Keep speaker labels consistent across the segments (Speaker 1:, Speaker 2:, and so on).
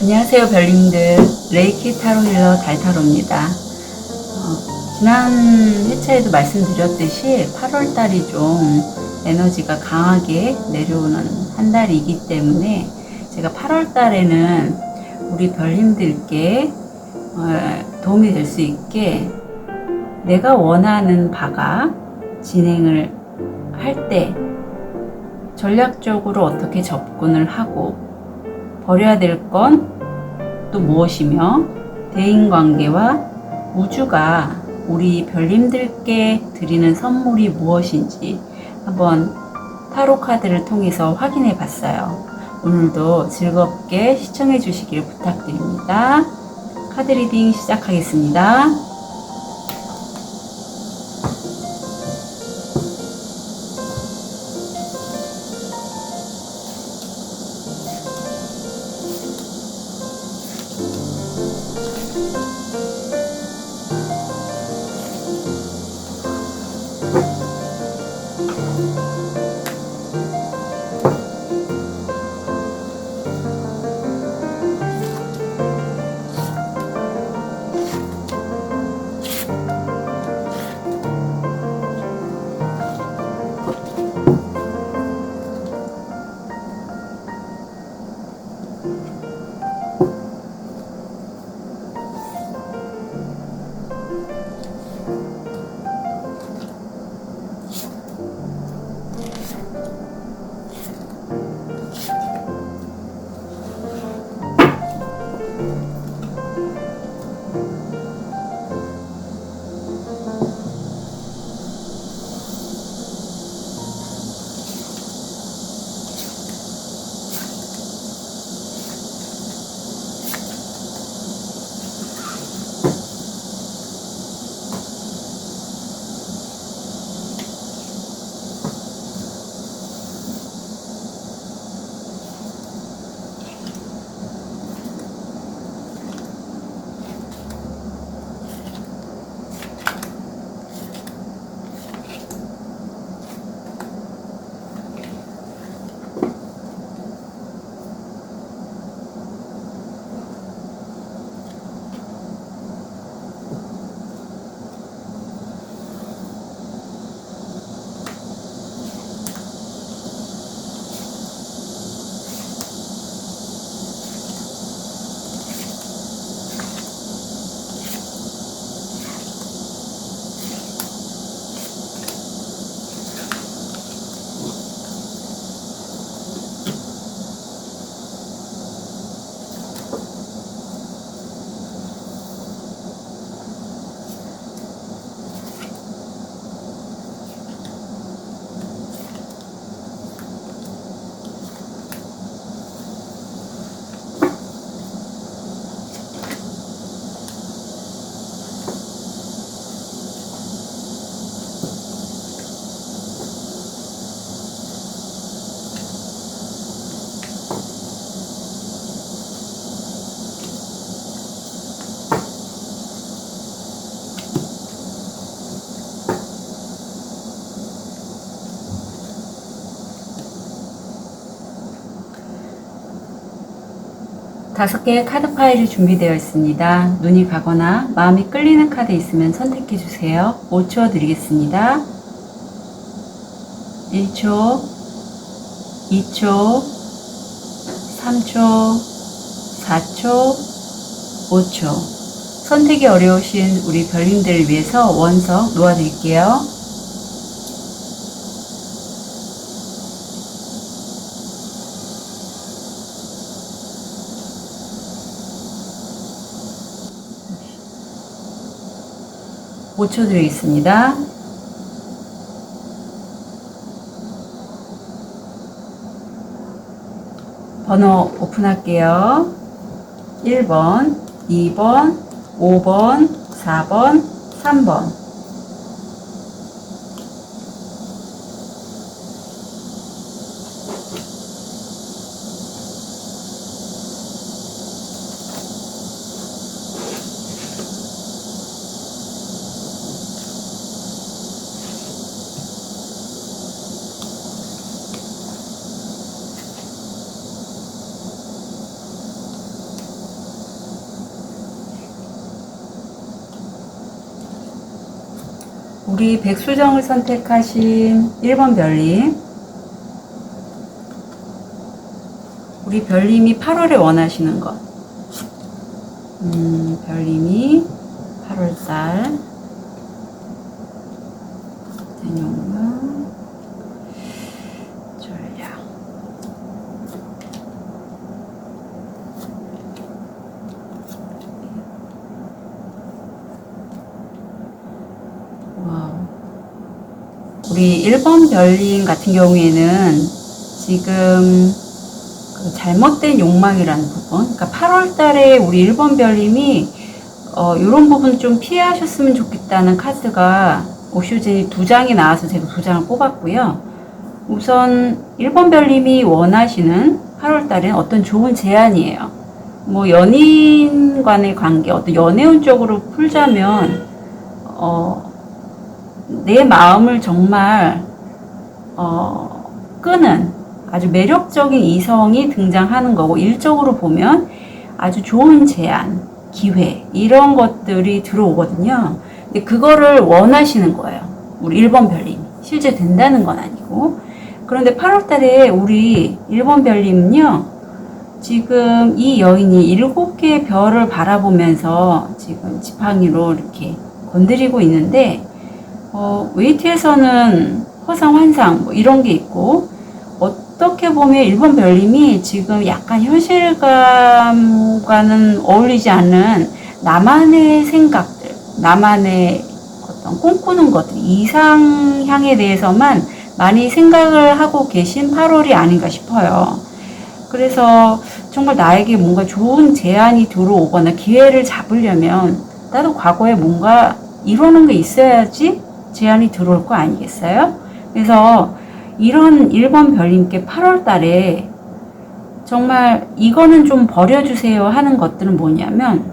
Speaker 1: 안녕하세요 별님들, 레이키 타로 힐러 달타로입니다. 지난 회차에도 말씀드렸듯이 8월달이 좀 에너지가 강하게 내려오는 한 달이기 때문에 제가 8월달에는 우리 별님들께 도움이 될 수 있게 내가 원하는 바가 진행을 할 때 전략적으로 어떻게 접근을 하고 버려야 될 건 또 무엇이며 대인관계와 우주가 우리 별님들께 드리는 선물이 무엇인지 한번 타로 카드를 통해서 확인해 봤어요. 오늘도 즐겁게 시청해 주시길 부탁드립니다. 카드 리딩 시작하겠습니다. 다섯 개의 카드 파일이 준비되어 있습니다. 눈이 가거나 마음이 끌리는 카드 있으면 선택해 주세요. 5초 드리겠습니다. 1초, 2초, 3초, 4초, 5초. 선택이 어려우신 우리 별님들을 위해서 원석 놓아드릴게요. (5초) 드리겠습니다. 번호 오픈할게요. 1번, 2번, 5번, 4번, 3번. 우리 백수정을 선택하신 1번 별님. 우리 별님이 8월에 원하시는 것. 별님이 8월달. 전용문. 전략. 와우. 우리 1번 별님 같은 경우에는 지금 그 잘못된 욕망이라는 부분, 그러니까 8월 달에 우리 1번 별님이 이런 부분 좀 피하셨으면 좋겠다는 카드가 오쇼젠이 2장이 나와서 제가 2장을 뽑았고요. 우선 1번 별님이 원하시는 8월 달에는 어떤 좋은 제안이에요. 뭐 연인 간의 관계, 어떤 연애운 쪽으로 풀자면 내 마음을 정말 끄는 아주 매력적인 이성이 등장하는 거고, 일적으로 보면 아주 좋은 제안, 기회 이런 것들이 들어오거든요. 근데 그거를 원하시는 거예요. 우리 1번 별님. 실제 된다는 건 아니고. 그런데 8월 달에 우리 1번 별님은요, 지금 이 여인이 7개의 별을 바라보면서 지금 지팡이로 이렇게 건드리고 있는데, 웨이트에서는 허상, 환상 뭐 이런 게 있고, 어떻게 보면 1번 별님이 지금 약간 현실감과는 어울리지 않는 나만의 생각들, 나만의 어떤 꿈꾸는 것들, 이상향에 대해서만 많이 생각을 하고 계신 8월이 아닌가 싶어요. 그래서 정말 나에게 뭔가 좋은 제안이 들어오거나 기회를 잡으려면 나도 과거에 뭔가 이러는 게 있어야지 제안이 들어올 거 아니겠어요? 그래서 이런 1번 별님께 8월 달에 정말 이거는 좀 버려주세요 하는 것들은 뭐냐면,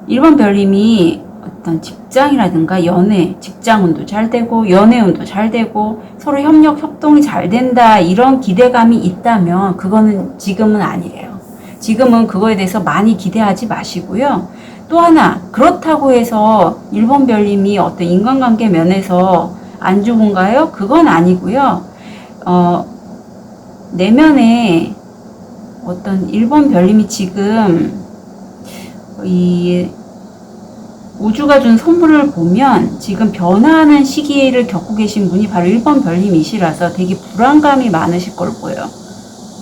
Speaker 1: 1번 별님이 어떤 직장이라든가 연애, 직장운도 잘 되고 연애운도 잘 되고 서로 협력, 협동이 잘 된다 이런 기대감이 있다면 그거는 지금은 아니래요. 지금은 그거에 대해서 많이 기대하지 마시고요. 또 하나, 그렇다고 해서 1번 별님이 어떤 인간관계 면에서 안 좋은가요? 그건 아니고요. 내면에 어떤 1번 별님이 지금 이 우주가 준 선물을 보면 지금 변화하는 시기를 겪고 계신 분이 바로 1번 별님이시라서 되게 불안감이 많으실 걸로 보여요.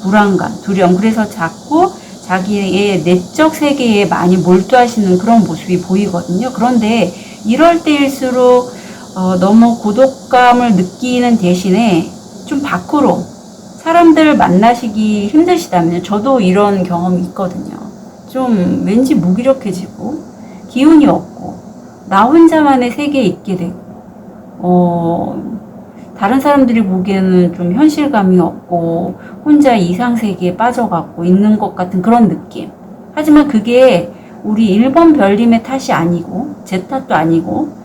Speaker 1: 불안감, 두려움. 그래서 자꾸 자기의 내적 세계에 많이 몰두하시는 그런 모습이 보이거든요. 그런데 이럴 때일수록 너무 고독감을 느끼는 대신에 좀 밖으로 사람들 만나시기 힘드시다면, 저도 이런 경험이 있거든요. 좀 왠지 무기력해지고 기운이 없고 나 혼자만의 세계에 있게 되고, 다른 사람들이 보기에는 좀 현실감이 없고 혼자 이상세계에 빠져갖고 있는 것 같은 그런 느낌. 하지만 그게 우리 1번 별님의 탓이 아니고 제 탓도 아니고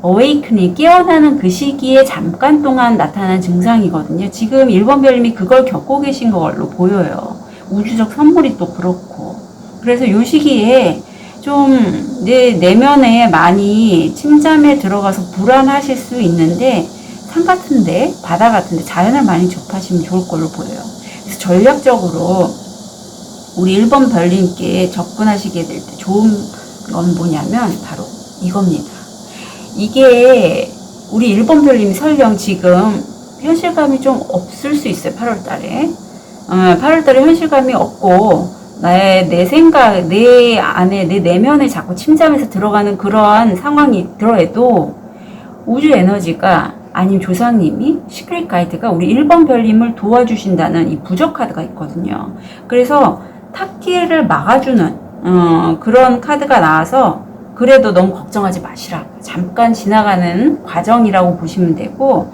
Speaker 1: 어웨이크닝, 깨어나는 그 시기에 잠깐 동안 나타나는 증상이거든요. 지금 1번 별님이 그걸 겪고 계신 걸로 보여요. 우주적 선물이 또 그렇고. 그래서 이 시기에 좀 내 내면에 많이 침잠에 들어가서 불안하실 수 있는데, 산 같은데, 바다 같은데 자연을 많이 접하시면 좋을 걸로 보여요. 그래서 전략적으로 우리 1번 별님께 접근하시게 될 때 좋은 건 뭐냐면 바로 이겁니다. 이게 우리 1번 별님이 설령 지금 현실감이 좀 없을 수 있어요. 8월 달에. 8월 달에 현실감이 없고 내 생각, 내 안에, 내 내면에 자꾸 침잠해서 들어가는 그러한 상황이 들어도 우주 에너지가, 아니면 조상님이, 시크릿 가이드가 우리 1번 별님을 도와주신다는 이 부적 카드가 있거든요. 그래서 탁기회를 막아주는 그런 카드가 나와서 그래도 너무 걱정하지 마시라. 잠깐 지나가는 과정이라고 보시면 되고,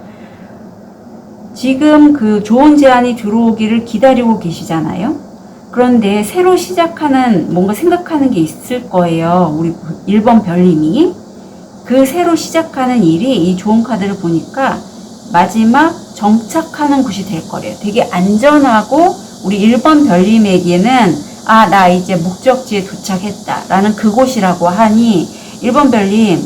Speaker 1: 지금 그 좋은 제안이 들어오기를 기다리고 계시잖아요. 그런데 새로 시작하는 뭔가 생각하는 게 있을 거예요. 우리 1번 별님이. 그 새로 시작하는 일이 이 좋은 카드를 보니까 마지막 정착하는 곳이 될 거래요. 되게 안전하고 우리 1번 별님에게는 나 이제 목적지에 도착했다 라는 그곳이라고 하니 1번 별님,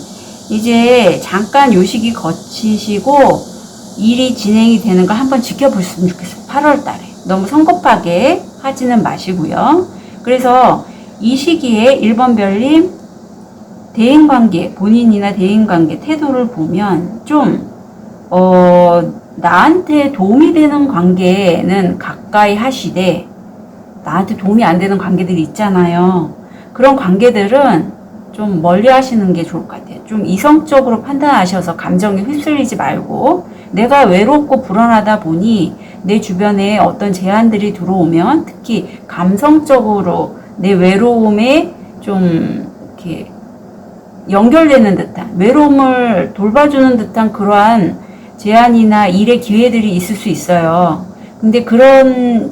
Speaker 1: 이제 잠깐 요 시기 거치시고 일이 진행이 되는 거 한번 지켜보셨으면 좋겠어요. 8월 달에. 너무 성급하게 하지는 마시고요. 그래서 이 시기에 1번 별님 대인관계, 본인이나 대인관계 태도를 보면 좀 나한테 도움이 되는 관계는 가까이 하시되 나한테 도움이 안 되는 관계들이 있잖아요. 그런 관계들은 좀 멀리 하시는 게 좋을 것 같아요. 좀 이성적으로 판단하셔서 감정에 휩쓸리지 말고 내가 외롭고 불안하다 보니 내 주변에 어떤 제안들이 들어오면 특히 감성적으로 내 외로움에 좀 이렇게 연결되는 듯한 외로움을 돌봐주는 듯한 그러한 제안이나 일의 기회들이 있을 수 있어요. 근데 그런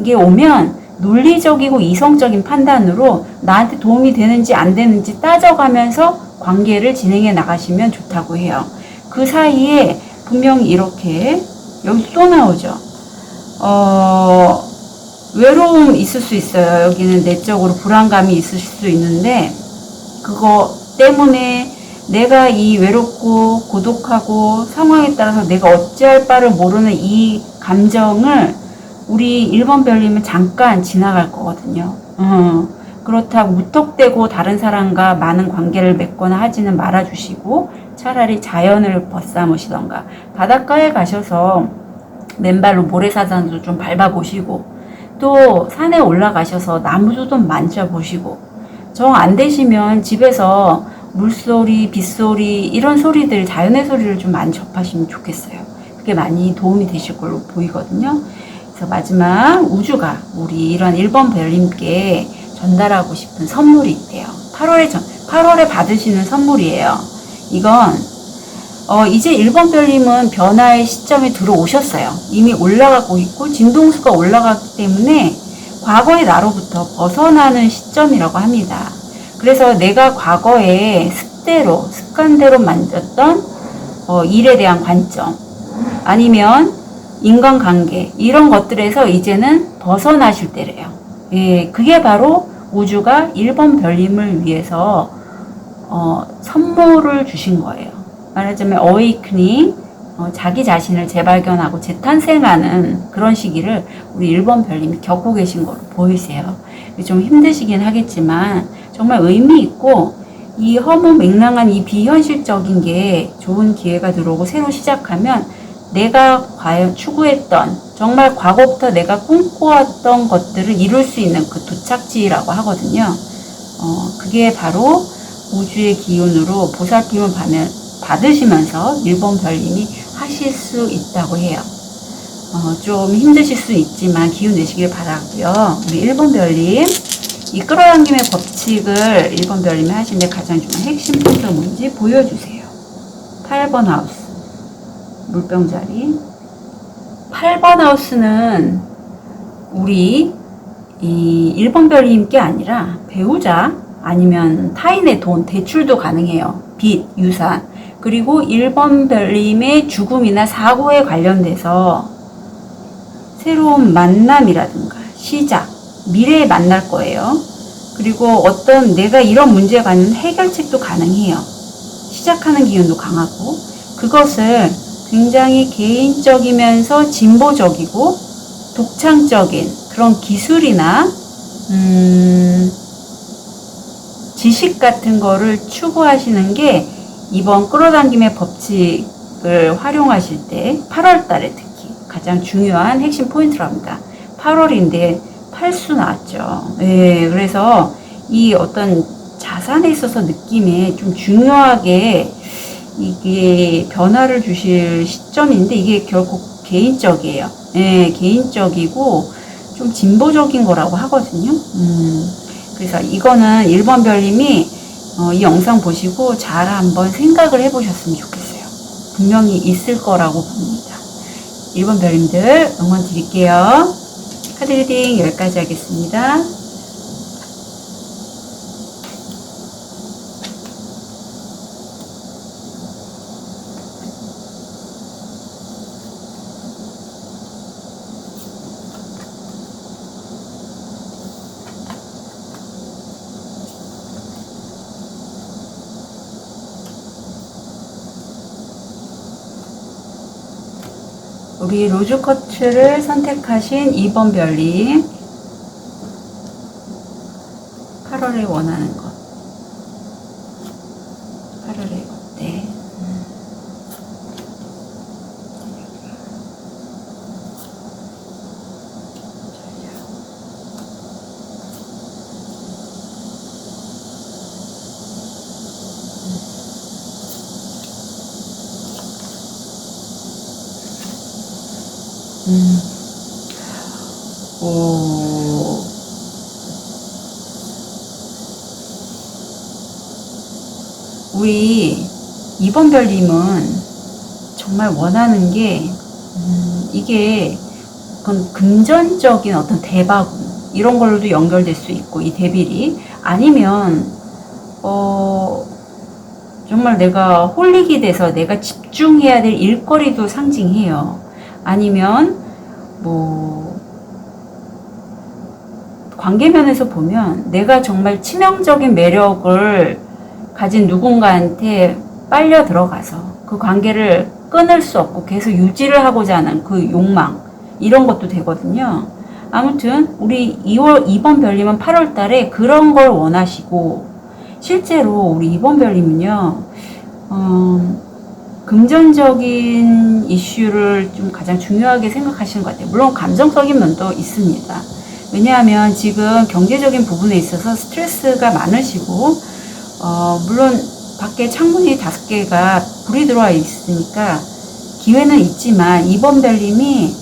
Speaker 1: 게 오면 논리적이고 이성적인 판단으로 나한테 도움이 되는지 안 되는지 따져가면서 관계를 진행해 나가시면 좋다고 해요. 그 사이에 분명히 이렇게 여기 또 나오죠. 외로움 있을 수 있어요. 여기는 내적으로 불안감이 있을 수 있는데 그거 때문에 내가 이 외롭고 고독하고 상황에 따라서 내가 어찌할 바를 모르는 이 감정을 우리 1번 별님은 잠깐 지나갈 거거든요. 그렇다고 무턱대고 다른 사람과 많은 관계를 맺거나 하지는 말아주시고 차라리 자연을 벗삼으시던가 바닷가에 가셔서 맨발로 모래사장도 좀 밟아보시고 또 산에 올라가셔서 나무도 좀 만져보시고 정 안 되시면 집에서 물소리, 빗소리 이런 소리들 자연의 소리를 좀 많이 접하시면 좋겠어요. 그게 많이 도움이 되실 걸로 보이거든요. 그래서 마지막 우주가 우리 이런 1번 별님께 전달하고 싶은 선물이 있대요. 8월에 받으시는 선물이에요. 이건 이제 1번 별님은 변화의 시점에 들어오셨어요. 이미 올라가고 있고 진동수가 올라가기 때문에 과거의 나로부터 벗어나는 시점이라고 합니다. 그래서 내가 과거에 습관대로 만졌던 일에 대한 관점 아니면 인간관계 이런 것들에서 이제는 벗어나실 때래요. 예, 그게 바로 우주가 1번 별님을 위해서 선물을 주신 거예요. 말하자면 어웨이크닝, 자기 자신을 재발견하고 재탄생하는 그런 시기를 우리 1번 별님이 겪고 계신 거로 보이세요. 좀 힘드시긴 하겠지만 정말 의미 있고 이 허무맹랑한 이 비현실적인 게 좋은 기회가 들어오고 새로 시작하면 내가 과연 추구했던 정말 과거부터 내가 꿈꿔왔던 것들을 이룰 수 있는 그 도착지라고 하거든요. 그게 바로 우주의 기운으로 보살핌을 받으시면서 1번 별님이 하실 수 있다고 해요. 좀 힘드실 수 있지만 기운 내시길 바라고요. 우리 1번 별님 이 끌어당김의 법칙을 1번 별님이 하시는데 가장 중요한 핵심 포인트가 뭔지 보여주세요. 8번 하우스 물병자리 8번 하우스는 우리 이 1번 별님께 아니라 배우자 아니면 타인의 돈, 대출도 가능해요. 빚, 유산 그리고 1번 별님의 죽음이나 사고에 관련돼서 새로운 만남이라든가 시작, 미래에 만날 거예요. 그리고 어떤 내가 이런 문제에 관한 해결책도 가능해요. 시작하는 기운도 강하고 그것을 굉장히 개인적이면서 진보적이고 독창적인 그런 기술이나 지식 같은 거를 추구하시는 게 이번 끌어당김의 법칙을 활용하실 때 8월 달에 특히 가장 중요한 핵심 포인트랍니다. 8월인데 팔수 나왔죠. 네, 그래서 이 어떤 자산에 있어서 느낌에 좀 중요하게 이게 변화를 주실 시점인데 이게 결국 개인적이에요. 네, 개인적이고 좀 진보적인 거라고 하거든요. 그래서 이거는 1번 별님이 이 영상 보시고 잘 한번 생각을 해보셨으면 좋겠어요. 분명히 있을 거라고 봅니다. 1번 별님들 응원 드릴게요. 카드 리딩 여기까지 하겠습니다. 우리 로즈쿼츠를 선택하신 2번 별님, 8월에 원하는 것. 8월에 어때? 오, 우리 2번 별님은 정말 원하는 게, 이게, 그건 금전적인 어떤 대바꿈, 이런 걸로도 연결될 수 있고, 이 대빌이. 아니면, 정말 내가 홀릭이 돼서 내가 집중해야 될 일거리도 상징해요. 아니면, 뭐, 관계면에서 보면 내가 정말 치명적인 매력을 가진 누군가한테 빨려 들어가서 그 관계를 끊을 수 없고 계속 유지를 하고자 하는 그 욕망, 이런 것도 되거든요. 아무튼 우리 2번 별님은 8월 달에 그런 걸 원하시고, 실제로 우리 2번 별님은요, 금전적인 이슈를 좀 가장 중요하게 생각하시는 것 같아요. 물론 감정적인 면도 있습니다. 왜냐하면 지금 경제적인 부분에 있어서 스트레스가 많으시고, 물론 밖에 창문이 5개가 불이 들어와 있으니까 기회는 있지만, 2번 별님이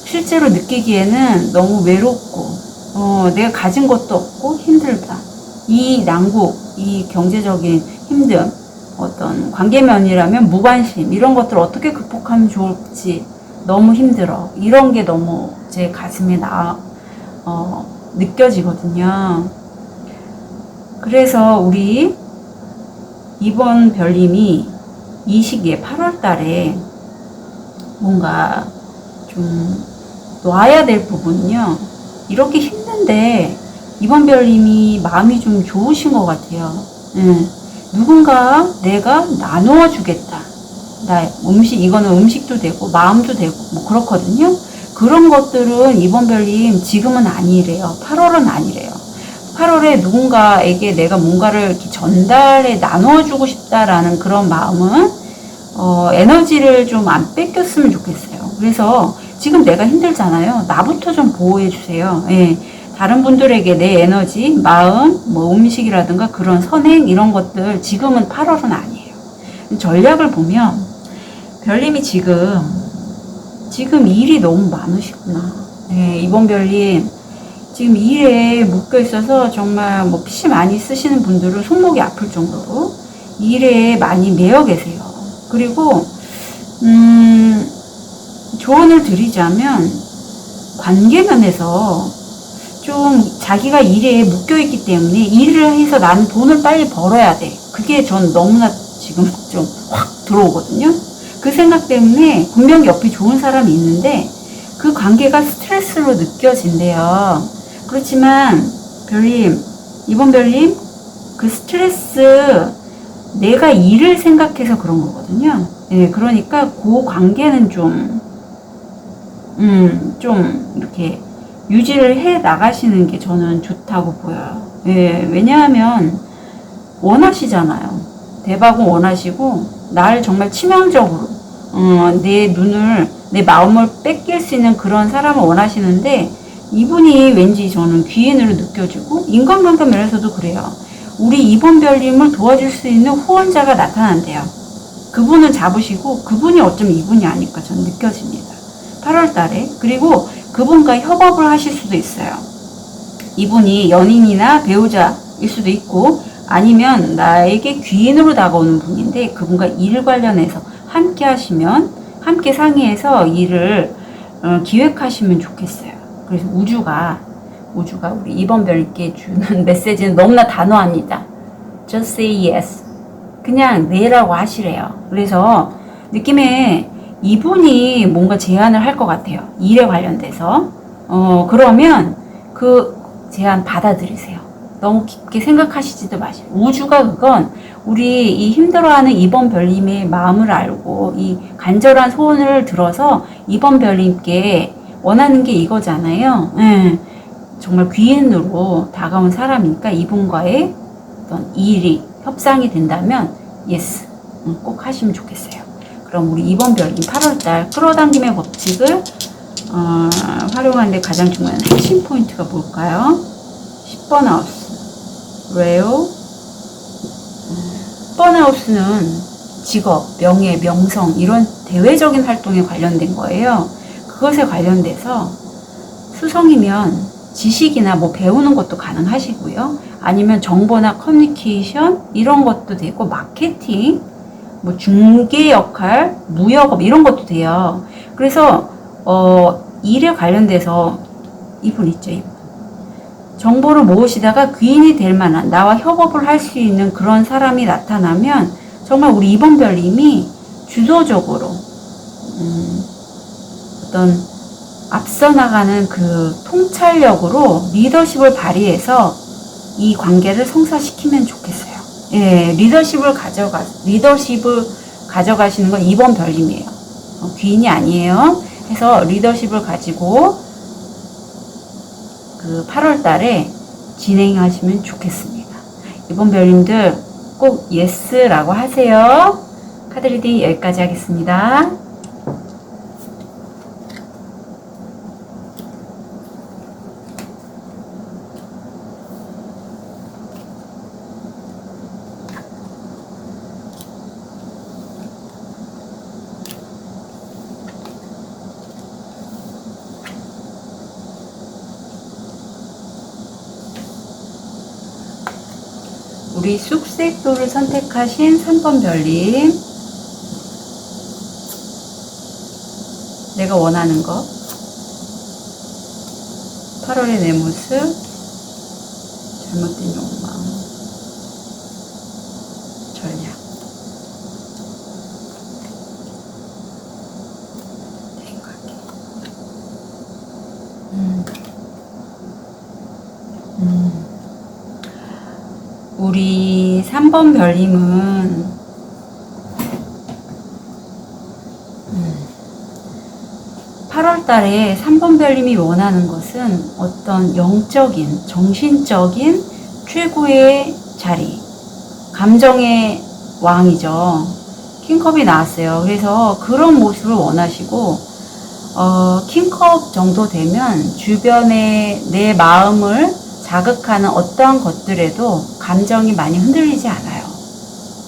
Speaker 1: 실제로 느끼기에는 너무 외롭고, 내가 가진 것도 없고 힘들다. 이 난국, 이 경제적인 힘듦, 어떤 관계면이라면 무관심, 이런 것들을 어떻게 극복하면 좋을지 너무 힘들어. 이런 게 너무 제 가슴에 느껴지거든요. 그래서 우리 2번 별님이 이 시기에 8월 달에 뭔가 좀 놔야 될 부분은요, 이렇게 힘든데 2번 별님이 마음이 좀 좋으신 것 같아요. 누군가 내가 나누어 주겠다. 나 이거는 음식도 되고 마음도 되고 뭐 그렇거든요. 그런 것들은 2번 별님 지금은 아니래요. 8월은 아니래요. 8월에 누군가에게 내가 뭔가를 이렇게 전달해 나눠주고 싶다라는 그런 마음은 에너지를 좀 안 뺏겼으면 좋겠어요. 그래서 지금 내가 힘들잖아요. 나부터 좀 보호해 주세요. 예. 다른 분들에게 내 에너지, 마음, 뭐 음식이라든가 그런 선행, 이런 것들 지금은 8월은 아니에요. 전략을 보면 별님이 지금 일이 너무 많으시구나. 예, 이번 별님 지금 일에 묶여 있어서 정말 뭐 PC 많이 쓰시는 분들은 손목이 아플 정도로 일에 많이 매여 계세요. 그리고 조언을 드리자면, 관계면에서 좀 자기가 일에 묶여있기 때문에 일을 해서 나는 돈을 빨리 벌어야 돼. 그게 전 너무나 지금 좀 확 들어오거든요. 그 생각 때문에 분명히 옆에 좋은 사람이 있는데 그 관계가 스트레스로 느껴진대요. 그렇지만 별님, 이번 별님, 그 스트레스 내가 일을 생각해서 그런 거거든요. 예, 그러니까 그 관계는 좀 이렇게 유지를 해 나가시는 게 저는 좋다고 보여요. 예, 왜냐하면 원하시잖아요. 대박은 원하시고, 날 정말 치명적으로, 내 마음을 뺏길 수 있는 그런 사람을 원하시는데, 이분이 왠지 저는 귀인으로 느껴지고, 인간관계 면에서도 그래요. 우리 2번 별님을 도와줄 수 있는 후원자가 나타난대요. 그분은 잡으시고, 그분이 어쩌면 이분이 아닐까 저는 느껴집니다. 8월 달에. 그리고 그분과 협업을 하실 수도 있어요. 이분이 연인이나 배우자일 수도 있고, 아니면 나에게 귀인으로 다가오는 분인데 그분과 일 관련해서 함께 하시면, 함께 상의해서 일을 기획하시면 좋겠어요. 그래서 우주가 우리 2번 별께 주는 메시지는 너무나 단호합니다. Just say yes. 그냥 네라고 하시래요. 그래서 느낌에 이분이 뭔가 제안을 할 것 같아요. 일에 관련돼서. 그러면 그 제안 받아들이세요. 너무 깊게 생각하시지도 마시고, 우주가 그건 우리 이 힘들어하는 2번 별님의 마음을 알고 이 간절한 소원을 들어서 2번 별님께 원하는 게 이거잖아요. 정말 귀인으로 다가온 사람이니까 이분과의 어떤 일이 협상이 된다면 예스 꼭 하시면 좋겠어요. 그럼 우리 2번 별님 8월달 끌어당김의 법칙을 활용하는데 가장 중요한 핵심 포인트가 뭘까요? 10번 하우스 레오 10번 하우스는 직업, 명예, 명성 이런 대외적인 활동에 관련된 거예요. 그것에 관련돼서 수성이면 지식이나 뭐 배우는 것도 가능하시고요. 아니면 정보나 커뮤니케이션 이런 것도 되고 마케팅, 뭐 중개 역할, 무역업 이런 것도 돼요. 그래서 일에 관련돼서 이분 있죠. 이분. 정보를 모으시다가 귀인이 될 만한 나와 협업을 할 수 있는 그런 사람이 나타나면 정말 우리 2번 별님이 주도적으로 어떤 앞서 나가는 그 통찰력으로 리더십을 발휘해서 이 관계를 성사시키면 좋겠어요. 예, 리더십을 가져가시는 건 2번 별님이에요. 귀인이 아니에요. 해서 리더십을 가지고 그 8월 달에 진행하시면 좋겠습니다. 2번 별님들 꼭 예스라고 하세요. 카드 리딩 여기까지 하겠습니다. 우리 쑥색도를 선택하신 3번 별님, 내가 원하는 것 8월의 내 모습, 잘못된 욕망, 전략, 생각이 우리 3번 별님은 8월 달에 3번 별님이 원하는 것은 어떤 영적인, 정신적인 최고의 자리, 감정의 왕이죠. 킹컵이 나왔어요. 그래서 그런 모습을 원하시고 킹컵 정도 되면 주변에 내 마음을 자극하는 어떠한 것들에도 감정이 많이 흔들리지 않아요.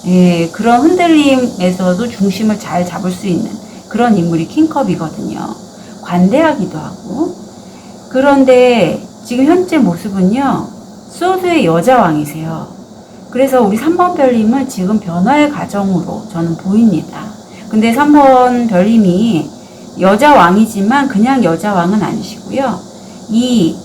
Speaker 1: 예, 그런 흔들림에서도 중심을 잘 잡을 수 있는 그런 인물이 킹컵이거든요. 관대하기도 하고. 그런데 지금 현재 모습은요, 소드의 여자왕이세요. 그래서 우리 3번 별님은 지금 변화의 과정으로 저는 보입니다. 근데 3번 별님이 여자왕이지만 그냥 여자왕은 아니시고요. 이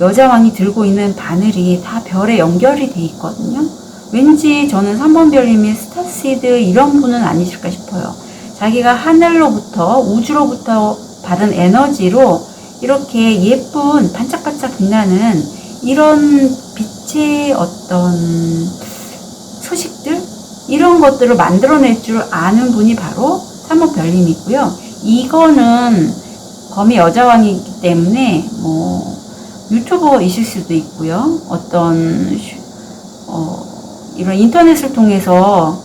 Speaker 1: 여자왕이 들고 있는 바늘이 다 별에 연결이 돼 있거든요. 왠지 저는 3번 별님이 스타시드 이런 분은 아니실까 싶어요. 자기가 하늘로부터 우주로부터 받은 에너지로 이렇게 예쁜 반짝반짝 빛나는 이런 빛의 어떤 소식들 이런 것들을 만들어낼 줄 아는 분이 바로 3번 별님이고요. 이거는 범위 여자왕이기 때문에 뭐 유튜버이실 수도 있고요. 어떤 이런 인터넷을 통해서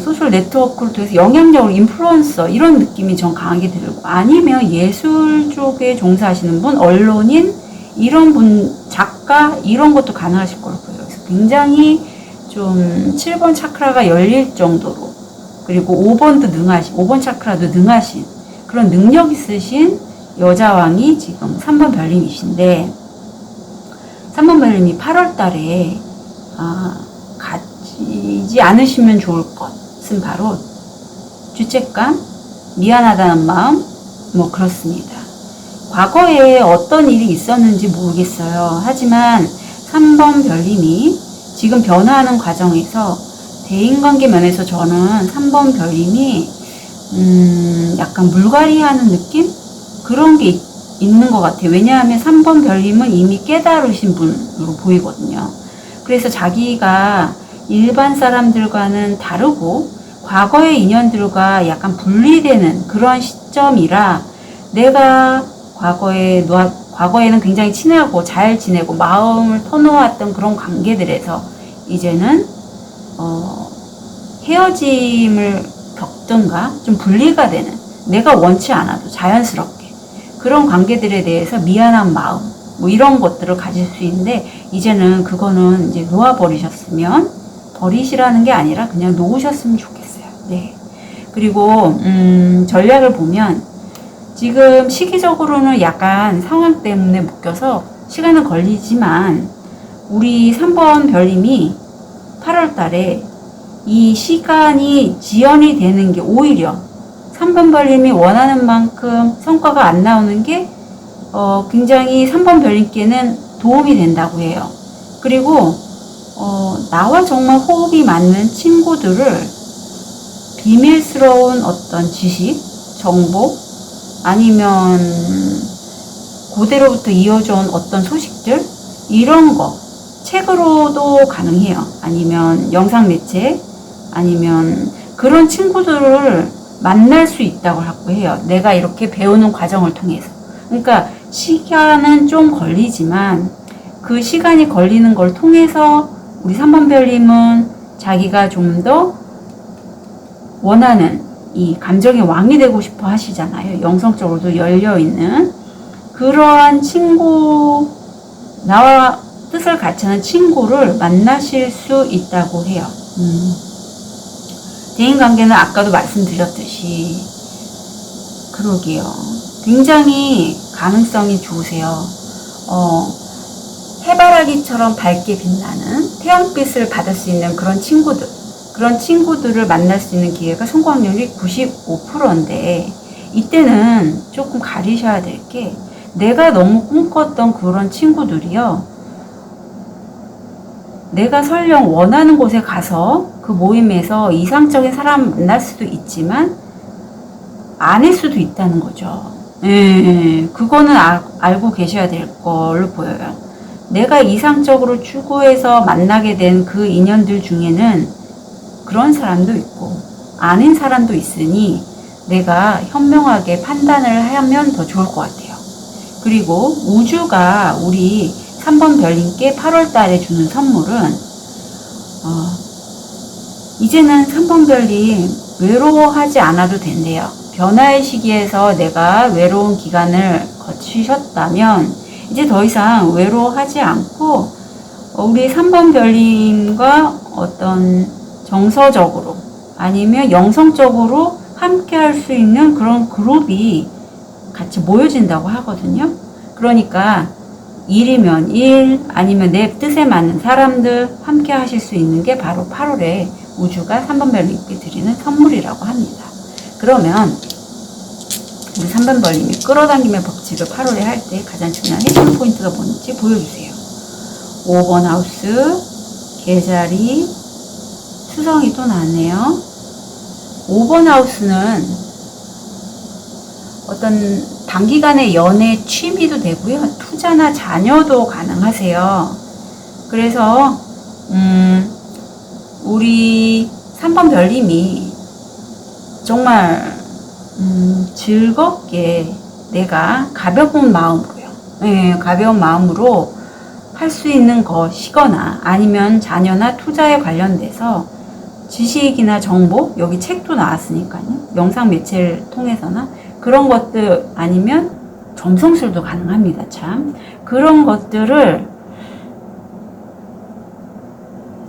Speaker 1: 소셜 네트워크를 통해서 영향력을 인플루언서 이런 느낌이 전 강하게 들고, 아니면 예술 쪽에 종사하시는 분, 언론인 이런 분, 작가 이런 것도 가능하실 거로 보여요. 그래서 굉장히 좀 7번 차크라가 열릴 정도로, 그리고 5번 차크라도 능하신 그런 능력 있으신 여자왕이 지금 3번 별님이신데, 3번 별님이 8월 달에 가지지 않으시면 좋을 것은 바로 죄책감, 미안하다는 마음, 뭐 그렇습니다. 과거에 어떤 일이 있었는지 모르겠어요. 하지만 3번 별님이 지금 변화하는 과정에서 대인관계 면에서 저는 3번 별님이 약간 물갈이하는 느낌? 그런 게 있는 것 같아요. 왜냐하면 3번 별님은 이미 깨달으신 분으로 보이거든요. 그래서 자기가 일반 사람들과는 다르고 과거의 인연들과 약간 분리되는 그런 시점이라 내가 과거에는 굉장히 친하고 잘 지내고 마음을 터놓았던 그런 관계들에서 이제는 헤어짐을 겪든가 좀 분리가 되는, 내가 원치 않아도 자연스럽게 그런 관계들에 대해서 미안한 마음 뭐 이런 것들을 가질 수 있는데, 이제는 그거는 이제 놓아버리셨으면, 버리시라는 게 아니라 그냥 놓으셨으면 좋겠어요. 네. 그리고 전략을 보면 지금 시기적으로는 약간 상황 때문에 묶여서 시간은 걸리지만, 우리 3번 별님이 8월 달에 이 시간이 지연이 되는 게 오히려 3번 별님이 원하는 만큼 성과가 안 나오는 게 굉장히 3번 별님께는 도움이 된다고 해요. 그리고 나와 정말 호흡이 맞는 친구들을 비밀스러운 어떤 지식, 정보, 아니면 그대로부터 이어져온 어떤 소식들, 이런 거 책으로도 가능해요. 아니면 영상 매체, 아니면 그런 친구들을 만날 수 있다고 하고 해요. 내가 이렇게 배우는 과정을 통해서. 그러니까 시간은 좀 걸리지만 그 시간이 걸리는 걸 통해서 우리 3번 별님은 자기가 좀 더 원하는 이 감정의 왕이 되고 싶어 하시잖아요. 영성적으로도 열려있는 그러한 친구, 나와 뜻을 같이 하는 친구를 만나실 수 있다고 해요. 대인관계는 아까도 말씀드렸듯이, 그러게요. 굉장히 가능성이 좋으세요. 해바라기처럼 밝게 빛나는 태양빛을 받을 수 있는 그런 친구들을 만날 수 있는 기회가 성공률이 95%인데, 이때는 조금 가리셔야 될 게, 내가 너무 꿈꿨던 그런 친구들이요, 내가 설령 원하는 곳에 가서 그 모임에서 이상적인 사람 만날 수도 있지만 아닐 수도 있다는 거죠. 그거는 알고 계셔야 될 걸로 보여요. 내가 이상적으로 추구해서 만나게 된 그 인연들 중에는 그런 사람도 있고 아닌 사람도 있으니 내가 현명하게 판단을 하면 더 좋을 것 같아요. 그리고 우주가 우리 3번 별님께 8월 달에 주는 선물은 이제는 3번 별님 외로워하지 않아도 된대요. 변화의 시기에서 내가 외로운 기간을 거치셨다면 이제 더 이상 외로워하지 않고 우리 3번 별님과 어떤 정서적으로 아니면 영성적으로 함께 할 수 있는 그런 그룹이 같이 모여진다고 하거든요. 그러니까 일이면 일, 아니면 내 뜻에 맞는 사람들 함께 하실 수 있는 게 바로 8월에 우주가 3번 별님께 드리는 선물이라고 합니다. 그러면 우리 3번 별님이 끌어당김의 법칙을 8월에 할 때 가장 중요한 핵심 포인트가 뭔지 보여주세요. 5번 하우스, 계자리, 수성이 또 나왔네요. 5번 하우스는 어떤 단기간의 연애 취미도 되고요. 투자나 자녀도 가능하세요. 그래서 우리 3번 별님이 정말 즐겁게 내가 가벼운 마음으로요. 가벼운 마음으로 할 수 있는 것이거나 아니면 자녀나 투자에 관련돼서 지식이나 정보, 여기 책도 나왔으니까요. 영상 매체를 통해서나 그런 것들, 아니면 점성술도 가능합니다. 참 그런 것들을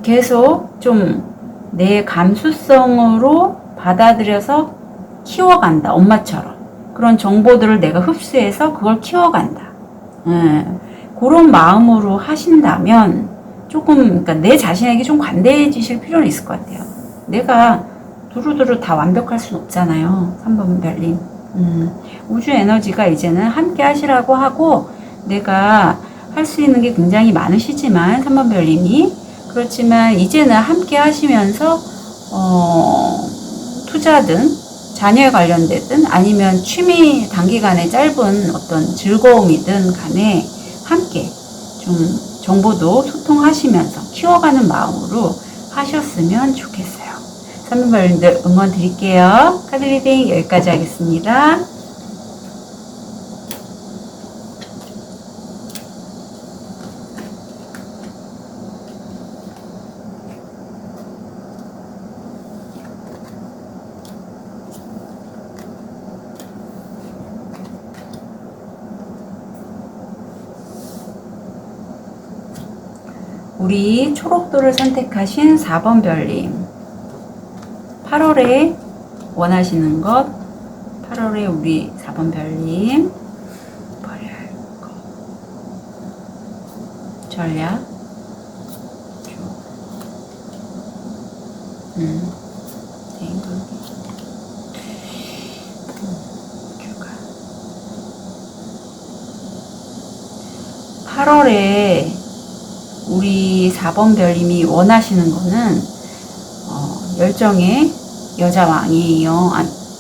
Speaker 1: 계속 좀 내 감수성으로 받아들여서 키워간다. 엄마처럼 그런 정보들을 내가 흡수해서 그걸 키워간다. 그런 마음으로 하신다면 조금, 그러니까 내 자신에게 좀 관대해지실 필요는 있을 것 같아요. 내가 두루두루 다 완벽할 수는 없잖아요. 3번 별님. 우주 에너지가 이제는 함께 하시라고 하고, 내가 할 수 있는 게 굉장히 많으시지만 3번 별님이, 그렇지만 이제는 함께 하시면서 투자든 자녀에 관련되든 아니면 취미 단기간에 짧은 어떤 즐거움이든 간에 함께 좀 정보도 소통하시면서 키워가는 마음으로 하셨으면 좋겠어요. 3번별님들 응원 드릴게요. 카드 리딩 여기까지 하겠습니다. 우리 초록도를 선택하신 4번 별님, 8월에 원하시는 것, 8월에 우리 4번 별님 버려야 할 것, 전략, 휴가. 8월에 우리 4번 별님이 원하시는 거는 열정의 여자왕이에요.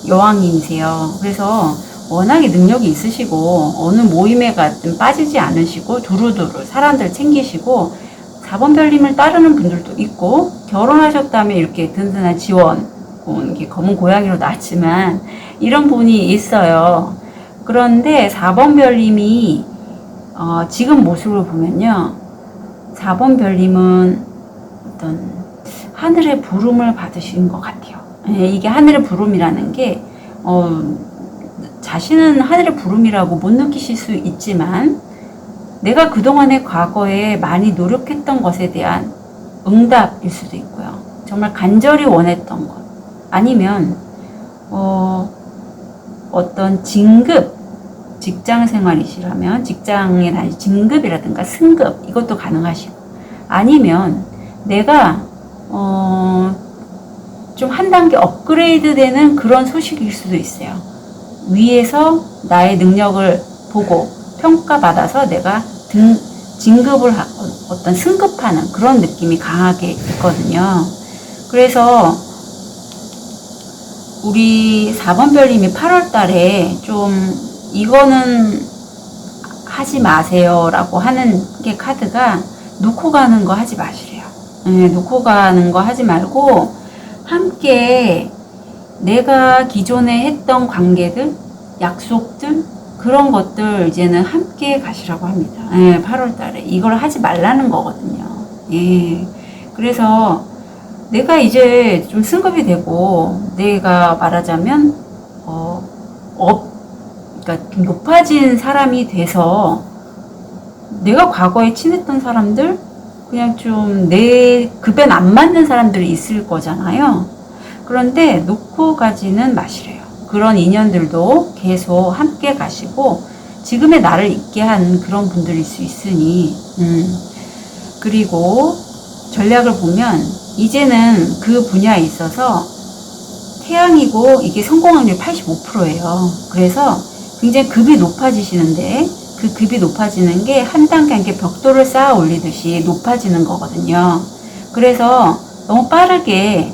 Speaker 1: 여왕님이세요. 그래서 워낙에 능력이 있으시고 어느 모임에 가든 빠지지 않으시고 두루두루 사람들 챙기시고 4번 별님을 따르는 분들도 있고 결혼하셨다면 이렇게 든든한 지원, 이렇게 검은 고양이로 낳았지만 이런 분이 있어요. 그런데 4번 별님이 지금 모습을 보면요, 4번 별님은 어떤 하늘의 부름을 받으신 것 같아요. 이게 하늘의 부름이라는 게 자신은 하늘의 부름이라고 못 느끼실 수 있지만 내가 그동안의 과거에 많이 노력했던 것에 대한 응답일 수도 있고요. 정말 간절히 원했던 것, 아니면 어떤 진급, 직장 생활이시라면 직장에 다니 진급이라든가 승급, 이것도 가능하시고, 아니면 내가 좀 한 단계 업그레이드 되는 그런 소식일 수도 있어요. 위에서 나의 능력을 보고 평가받아서 내가 진급을 하고 어떤 승급하는 그런 느낌이 강하게 있거든요. 그래서 우리 4번 별님이 8월 달에 좀 이거는 하지 마세요 라고 하는 게 카드가, 놓고 가는 거 하지 마시래요. 놓고 가는 거 하지 말고 함께 내가 기존에 했던 관계들, 약속들, 그런 것들 이제는 함께 가시라고 합니다. 8월 달에 이걸 하지 말라는 거거든요. 그래서 내가 이제 좀 승급이 되고 내가 말하자면 그러니까 높아진 사람이 돼서 내가 과거에 친했던 사람들, 그냥 좀 내 급엔 안 맞는 사람들이 있을 거잖아요. 그런데 놓고 가지는 마시래요. 그런 인연들도 계속 함께 가시고 지금의 나를 있게 한 그런 분들일 수 있으니, 그리고 전략을 보면 이제는 그 분야에 있어서 태양이고 이게 성공 확률이 85%예요. 그래서 굉장히 급이 높아지시는데 그 급이 높아지는 게 한 단계 한 개 벽돌을 쌓아 올리듯이 높아지는 거거든요. 그래서 너무 빠르게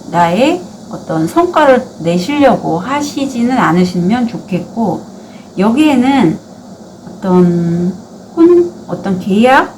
Speaker 1: 나의 어떤 성과를 내시려고 하시지는 않으시면 좋겠고, 여기에는 어떤 계약,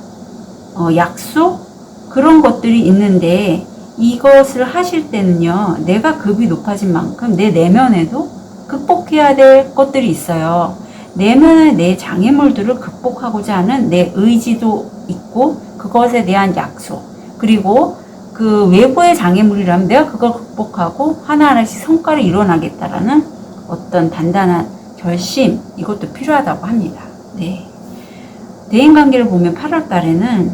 Speaker 1: 약속, 그런 것들이 있는데 이것을 하실 때는요, 내가 급이 높아진 만큼 내 내면에도 극복해야 될 것들이 있어요. 내면의 내 장애물들을 극복하고자 하는 내 의지도 있고 그것에 대한 약속, 그리고 그 외부의 장애물이라면 내가 그걸 극복하고 하나하나씩 성과를 이뤄나겠다라는 어떤 단단한 결심, 이것도 필요하다고 합니다. 대인관계를 보면 8월 달에는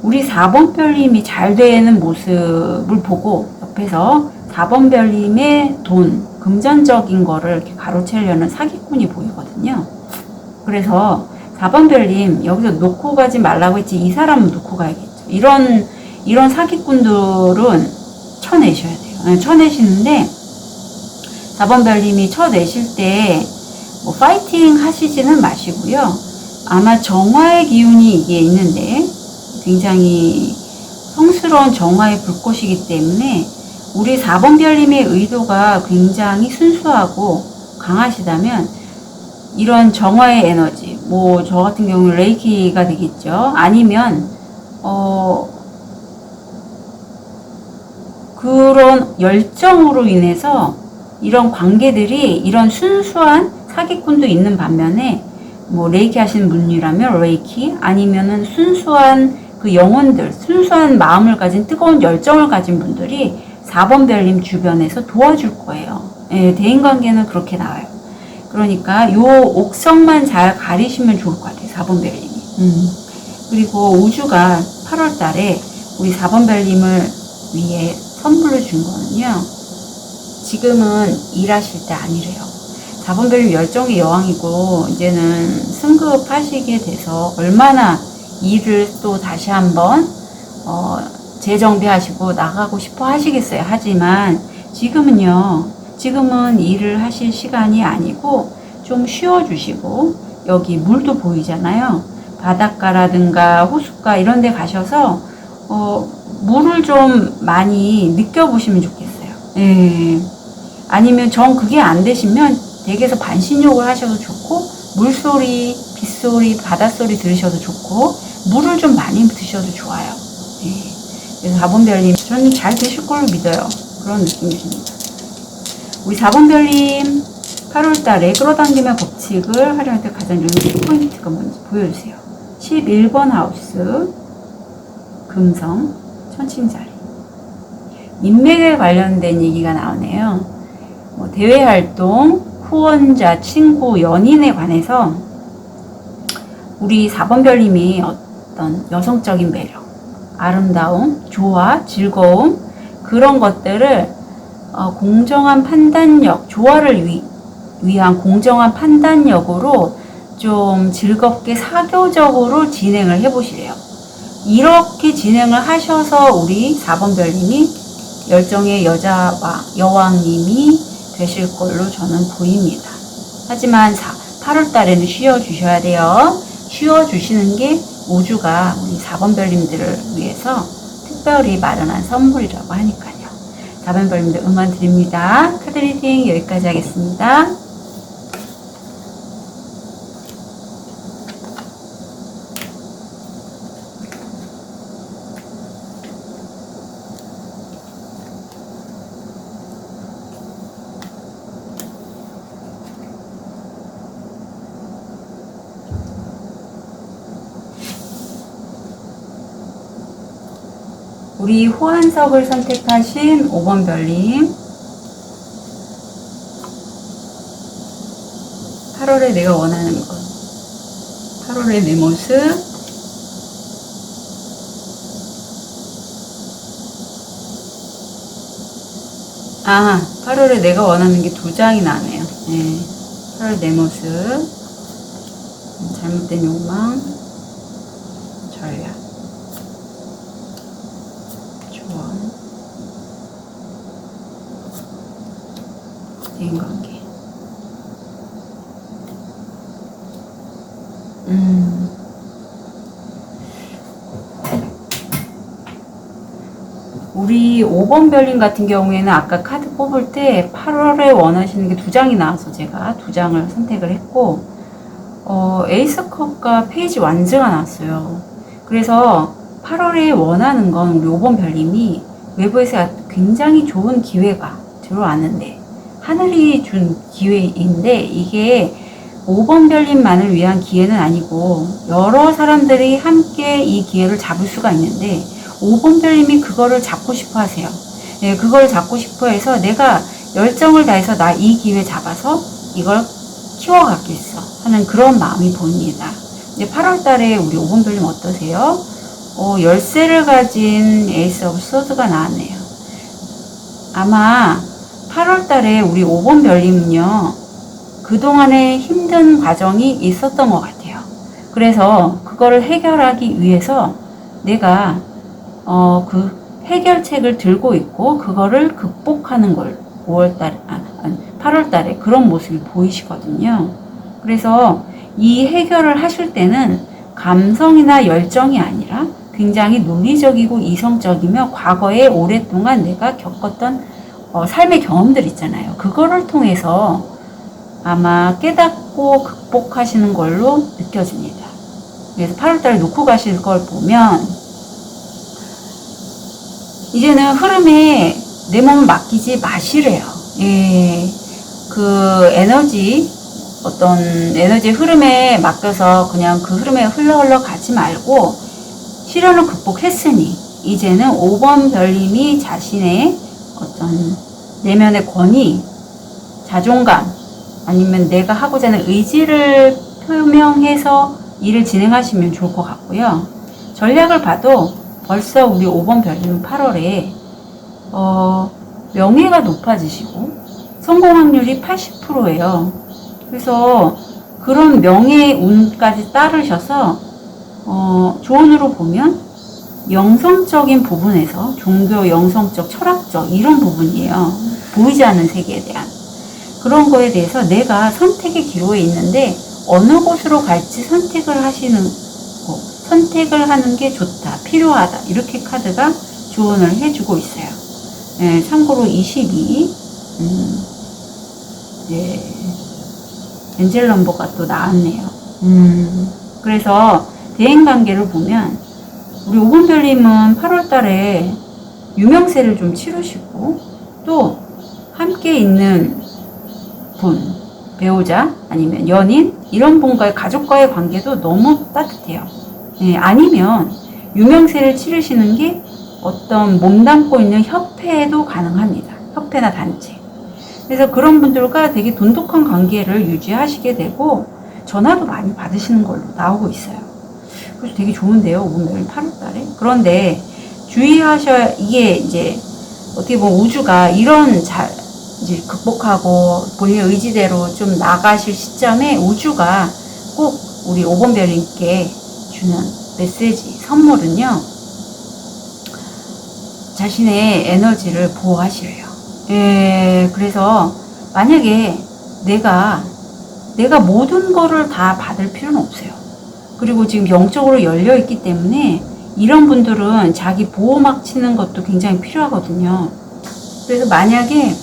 Speaker 1: 우리 4번 별님이 잘 되는 모습을 보고 옆에서 4번 별님의 돈, 금전적인 거를 이렇게 가로채려는 사기꾼이 보이거든요. 그래서 4번 별님 여기서 놓고 가지 말라고 했지, 이 사람은 놓고 가야겠죠. 이런 사기꾼들은 쳐내셔야 돼요. 쳐내시는데 4번 별님이 쳐내실 때 뭐 파이팅 하시지는 마시고요. 아마 정화의 기운이 이게 있는데 굉장히 성스러운 정화의 불꽃이기 때문에 우리 4번 별님의 의도가 굉장히 순수하고 강하시다면 이런 정화의 에너지, 뭐 저 같은 경우는 레이키가 되겠죠. 아니면 그런 열정으로 인해서 이런 관계들이 이런 순수한 사기꾼도 있는 반면에 뭐 레이키 하시는 분이라면 레이키, 아니면은 순수한 그 영혼들, 순수한 마음을 가진 뜨거운 열정을 가진 분들이 4번 별님 주변에서 도와줄 거예요. 예, 대인관계는 그렇게 나와요. 그러니까 요 옥성만 잘 가리시면 좋을 것 같아요. 4번 별님이. 그리고 우주가 8월 달에 우리 4번 별님을 위해 선물로 준 거는요. 지금은 일하실 때 아니래요. 4번 별님 열정의 여왕이고 이제는 승급하시게 돼서 얼마나 일을 또 다시 한번 재정비하시고 나가고 싶어 하시겠어요. 하지만 지금은 일을 하실 시간이 아니고 좀 쉬어주시고, 여기 물도 보이잖아요. 바닷가라든가 호숫가 이런 데 가셔서 물을 좀 많이 느껴보시면 좋겠어요. 예. 아니면 그게 안 되시면 댁에서 반신욕을 하셔도 좋고, 물소리, 빗소리, 바닷소리 들으셔도 좋고, 물을 좀 많이 드셔도 좋아요. 예. 그래서 4번 별님, 저는 잘 되실 걸로 믿어요. 그런 느낌이십니다. 우리 4번 별님, 8월 달에 끌어당김의 법칙을 활용할 때 가장 중요한 포인트가 뭔지 보여주세요. 11번 하우스, 금성, 천칭자리. 인맥에 관련된 얘기가 나오네요. 대외활동, 후원자, 친구, 연인에 관해서 우리 4번 별님이 어떤 여성적인 매력, 아름다움, 조화, 즐거움, 그런 것들을 공정한 판단력, 조화를 위한 공정한 판단력으로 좀 즐겁게 사교적으로 진행을 해보시래요. 이렇게 진행을 하셔서 우리 4번 별님이 열정의 여왕님이 되실 걸로 저는 보입니다. 하지만 8월 달에는 쉬어주셔야 돼요. 쉬어주시는 게 우주가 우리 4번 별님들을 위해서 특별히 마련한 선물이라고 하니까요. 4번 별님들 응원 드립니다. 카드 리딩 여기까지 하겠습니다. 우리 호환석을 선택하신 5번 별님, 8월에 내가 원하는 것, 8월의 내 모습, 아, 8월에 내가 원하는 게 2장이 나네요. 네. 8월 내 모습, 잘못된 욕망, 전략, 조언, 대인관계. 우리 5번 별님 같은 경우에는 아까 카드 뽑을 때 8월에 원하시는 게 2장이 나와서 제가 2장을 선택을 했고, 에이스 컵과 페이지 완즈가 나왔어요. 그래서 8월에 원하는 건 우리 5번 별님이 외부에서 굉장히 좋은 기회가 들어왔는데, 하늘이 준 기회인데, 이게 5번 별님만을 위한 기회는 아니고 여러 사람들이 함께 이 기회를 잡을 수가 있는데, 5번 별님이 그거를 잡고 싶어 하세요. 네, 그걸 잡고 싶어 해서 내가 열정을 다해서 나 이 기회 잡아서 이걸 키워가겠어 하는 그런 마음이 보입니다. 이제 8월 달에 우리 5번 별님 어떠세요? 열쇠를 가진 에이스 오브 소드가 나왔네요. 아마 8월 달에 우리 5번 별님은요, 그동안에 힘든 과정이 있었던 것 같아요. 그래서 그거를 해결하기 위해서 내가 그 해결책을 들고 있고 그거를 극복하는 걸 8월 달에 그런 모습이 보이시거든요. 그래서 이 해결을 하실 때는 감성이나 열정이 아니라 굉장히 논리적이고 이성적이며 과거에 오랫동안 내가 겪었던 삶의 경험들 있잖아요. 그거를 통해서 아마 깨닫고 극복하시는 걸로 느껴집니다. 그래서 8월달에 놓고 가실 걸 보면 이제는 흐름에 내 몸을 맡기지 마시래요. 예, 그 어떤 에너지 흐름에 맡겨서 그냥 그 흐름에 흘러 가지 말고 시련을 극복했으니 이제는 5번 별님이 자신의 어떤 내면의 권위, 자존감, 아니면 내가 하고자 하는 의지를 표명해서 일을 진행하시면 좋을 것 같고요. 전략을 봐도 벌써 우리 5번 별님은 8월에 명예가 높아지시고 성공 확률이 80%예요. 그래서 그런 명예 운까지 따르셔서 조언으로 보면 영성적인 부분에서 종교, 영성적, 철학적 이런 부분이에요. 보이지 않는 세계에 대한 그런 거에 대해서 내가 선택의 기로에 있는데 어느 곳으로 갈지 선택을 하는 게 좋다, 필요하다 이렇게 카드가 조언을 해주고 있어요. 네, 참고로 22 네, 엔젤 넘버가 또 나왔네요. 그래서 대인관계를 보면 우리 5번 별님은 8월 달에 유명세를 좀 치르시고 또 함께 있는 분, 배우자 아니면 연인 이런 분과의 가족과의 관계도 너무 따뜻해요. 예, 아니면 유명세를 치르시는 게 어떤 몸담고 있는 협회도 가능합니다. 협회나 단체. 그래서 그런 분들과 되게 돈독한 관계를 유지하시게 되고 전화도 많이 받으시는 걸로 나오고 있어요. 그래서 되게 좋은데요. 5번 별님 8월 달에. 그런데 주의하셔야 이게 이제 어떻게 보면 우주가 이런 이제 극복하고 본인의 의지대로 좀 나가실 시점에 우주가 꼭 우리 5번 별님께 주는 메시지, 선물은요. 자신의 에너지를 보호하시래요. 예, 그래서 만약에 내가 모든 거를 다 받을 필요는 없어요. 그리고 지금 영적으로 열려 있기 때문에 이런 분들은 자기 보호막 치는 것도 굉장히 필요하거든요. 그래서 만약에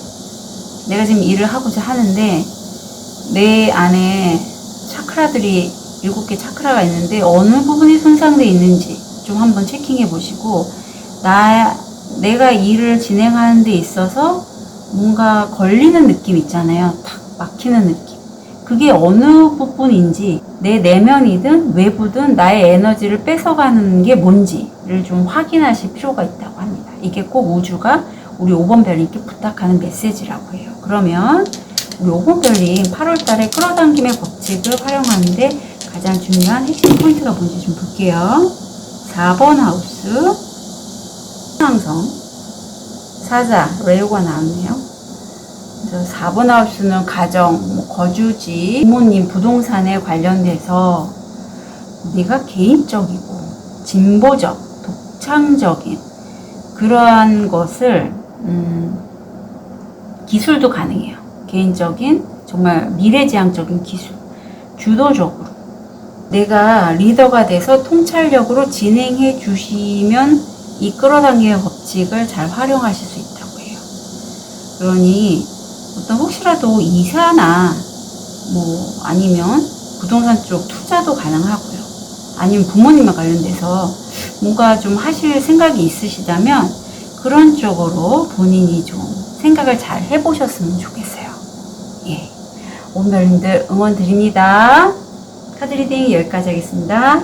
Speaker 1: 내가 지금 일을 하고자 하는데 내 안에 차크라들이 7개 차크라가 있는데 어느 부분이 손상되어 있는지 좀 한번 체킹해 보시고 내가 일을 진행하는 데 있어서 뭔가 걸리는 느낌 있잖아요. 탁 막히는 느낌. 그게 어느 부분인지 내 내면이든 외부든 나의 에너지를 뺏어가는 게 뭔지를 좀 확인하실 필요가 있다고 합니다. 이게 꼭 우주가 우리 5번 별님께 부탁하는 메시지라고 해요. 그러면 우리 5번 별님 8월 달에 끌어당김의 법칙을 활용하는데 가장 중요한 핵심 포인트가 뭔지 좀 볼게요. 4번 하우스 항성 사자 레오가 나왔네요. 그래서 4번 하우스는 가정, 거주지, 부모님 부동산에 관련돼서 네가 개인적이고 진보적, 독창적인 그러한 것을 기술도 가능해요. 개인적인 정말 미래지향적인 기술, 주도적으로 내가 리더가 돼서 통찰력으로 진행해 주시면 이 끌어당기는 법칙을 잘 활용하실 수 있다고 해요. 그러니 어떤 혹시라도 이사나 아니면 부동산 쪽 투자도 가능하고요. 아니면 부모님과 관련돼서 뭔가 좀 하실 생각이 있으시다면 그런 쪽으로 본인이 좀 생각을 잘 해보셨으면 좋겠어요. 예, 5번 별님들 응원 드립니다. 카드 리딩 여기까지 하겠습니다.